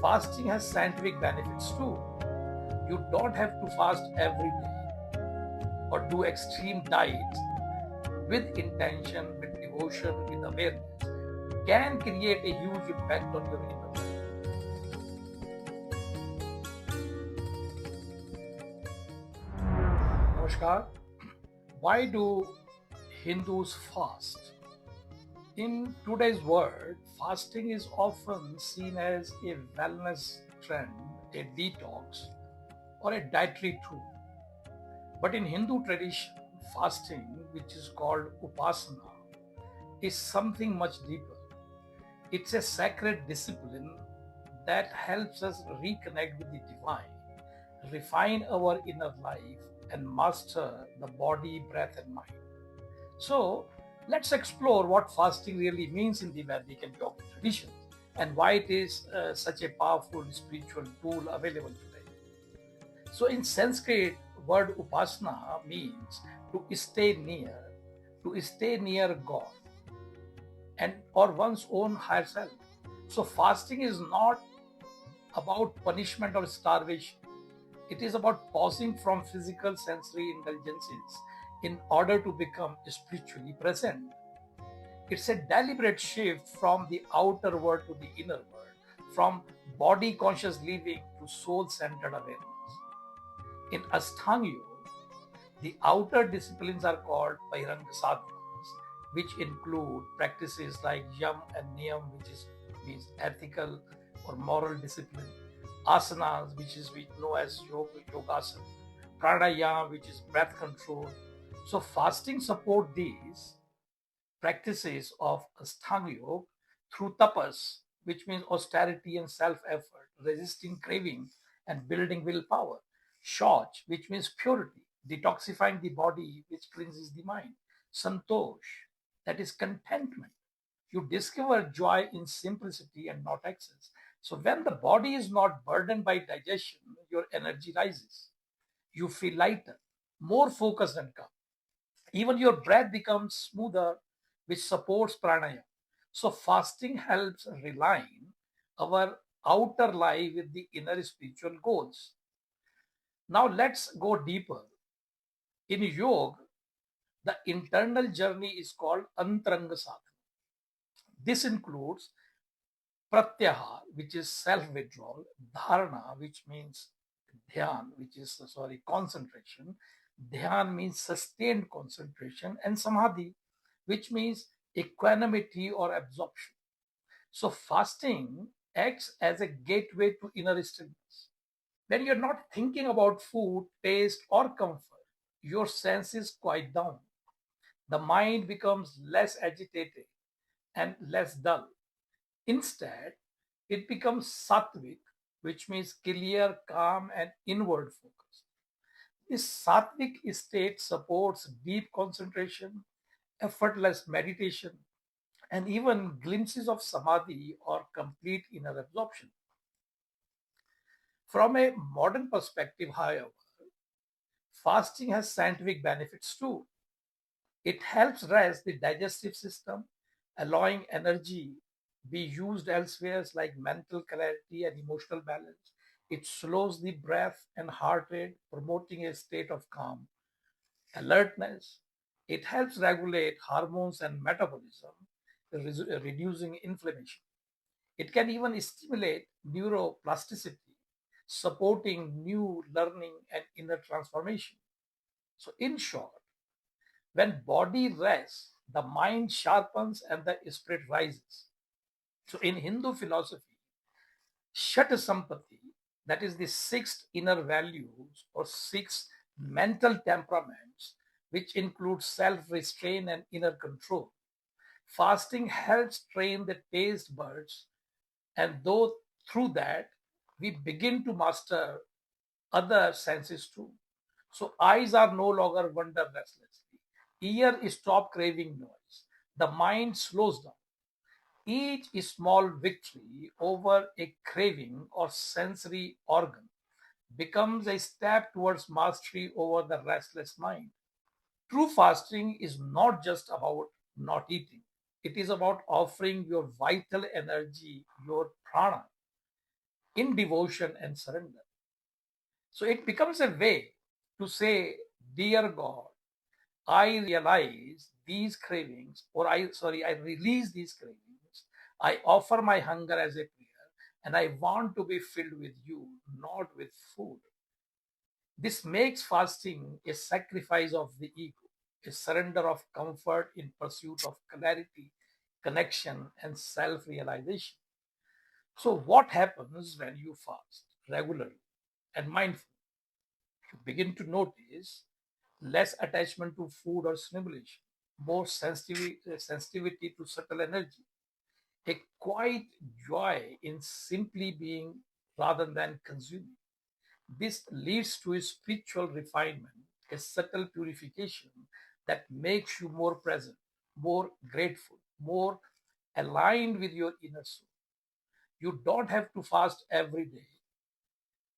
Fasting has scientific benefits too. You don't have to fast every day or do extreme diets. With intention, with devotion, with awareness, can create a huge impact on your inner life. Namaskar. Why do Hindus fast? In today's world, fasting is often seen as a wellness trend, a detox, or a dietary tool. But in Hindu tradition, fasting, which is called upasana, is something much deeper. It's a sacred discipline that helps us reconnect with the divine, refine our inner life, and master the body, breath, and mind. So, let's explore what fasting really means in the Vedic and yogic traditions and why it is such a powerful spiritual tool available today. So, in Sanskrit, word upasana means to stay near God and or one's own higher self. So, fasting is not about punishment or starvation. It is about pausing from physical sensory indulgences in order to become spiritually present. It's a deliberate shift from the outer world to the inner world, from body conscious living to soul centered awareness. In Ashtanga Yoga, the outer disciplines are called Bahiranga sadhanas, which include practices like yam and niyam, which means ethical or moral discipline, asanas, which is we know as yogasana, pranayama, which is breath control. So fasting support these practices of Ashtanga Yoga through tapas, which means austerity and self-effort, resisting craving and building willpower. Shauch, which means purity, detoxifying the body, which cleanses the mind. Santosh, that is contentment. You discover joy in simplicity and not excess. So when the body is not burdened by digestion, your energy rises. You feel lighter, more focused and calm. Even your breath becomes smoother, which supports pranayama. So fasting helps realign our outer life with the inner spiritual goals. Now let's go deeper. In yoga, the internal journey is called antaranga sadhana. This includes pratyahar, which is self-withdrawal, dharana, which means dhyan, which is concentration. Dhyan means sustained concentration, and samadhi, which means equanimity or absorption. So fasting acts as a gateway to inner stillness. When you're not thinking about food, taste, or comfort, your senses quiet down. The mind becomes less agitated and less dull. Instead, it becomes sattvic, which means clear, calm, and inward focus. This sattvic state supports deep concentration, effortless meditation, and even glimpses of samadhi or complete inner absorption. From a modern perspective, however, fasting has scientific benefits too. It helps rest the digestive system, allowing energy be used elsewhere like mental clarity and emotional balance. It slows the breath and heart rate, promoting a state of calm, alertness. It helps regulate hormones and metabolism, reducing inflammation. It can even stimulate neuroplasticity, supporting new learning and inner transformation. So, in short, when body rests, the mind sharpens and the spirit rises. So, in Hindu philosophy, Shat Sampati, that is the six inner values or six mental temperaments, which include self restraint and inner control. Fasting helps train the taste buds, and though through that, we begin to master other senses too. So eyes are no longer wander restlessly. Ear stop craving noise. The mind slows down. Each small victory over a craving or sensory organ becomes a step towards mastery over the restless mind. True fasting is not just about not eating. It is about offering your vital energy, your prana, in devotion and surrender. So it becomes a way to say, Dear God, I realize these cravings, or I release these cravings. I offer my hunger as a prayer, and I want to be filled with you, not with food. This makes fasting a sacrifice of the ego, a surrender of comfort in pursuit of clarity, connection, and self realization. So, what happens when you fast regularly and mindfully? You begin to notice less attachment to food or stimulation, more sensitivity to subtle energy, a quiet joy in simply being rather than consuming. This leads to a spiritual refinement, a subtle purification that makes you more present, more grateful, more aligned with your inner soul. You don't have to fast every day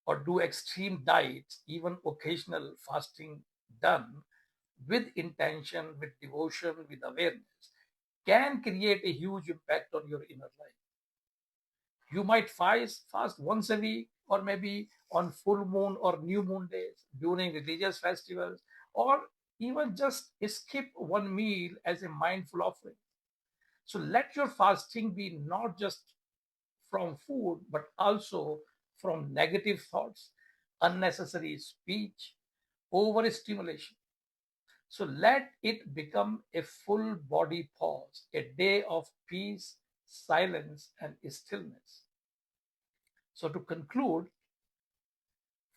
or do extreme diets, even occasional fasting done with intention, with devotion, with awareness, can create a huge impact on your inner life. You might fast once a week, or maybe on full moon or new moon days, during religious festivals, or even just skip one meal as a mindful offering. So let your fasting be not just from food, but also from negative thoughts, unnecessary speech, overstimulation. So let it become a full body pause, a day of peace, silence, and stillness. So, to conclude,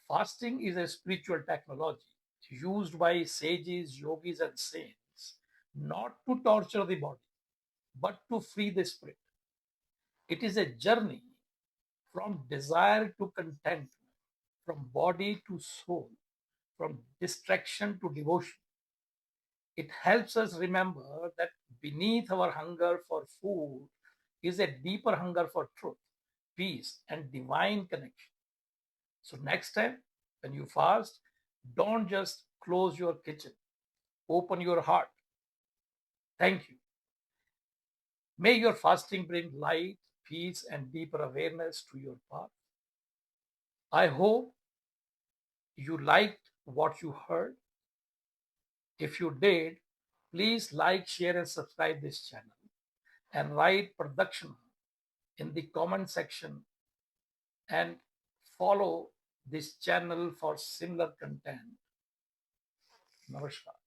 fasting is a spiritual technology used by sages, yogis, and saints not to torture the body, but to free the spirit. It is a journey from desire to contentment, from body to soul, from distraction to devotion. It helps us remember that beneath our hunger for food is a deeper hunger for truth, peace, and divine connection. So, next time when you fast, don't just close your kitchen, open your heart. Thank you. May your fasting bring light, peace, and deeper awareness to your path. I hope you liked what you heard. If you did, please like, share, and subscribe this channel and write production in the comment section and follow this channel for similar content. Namaskar.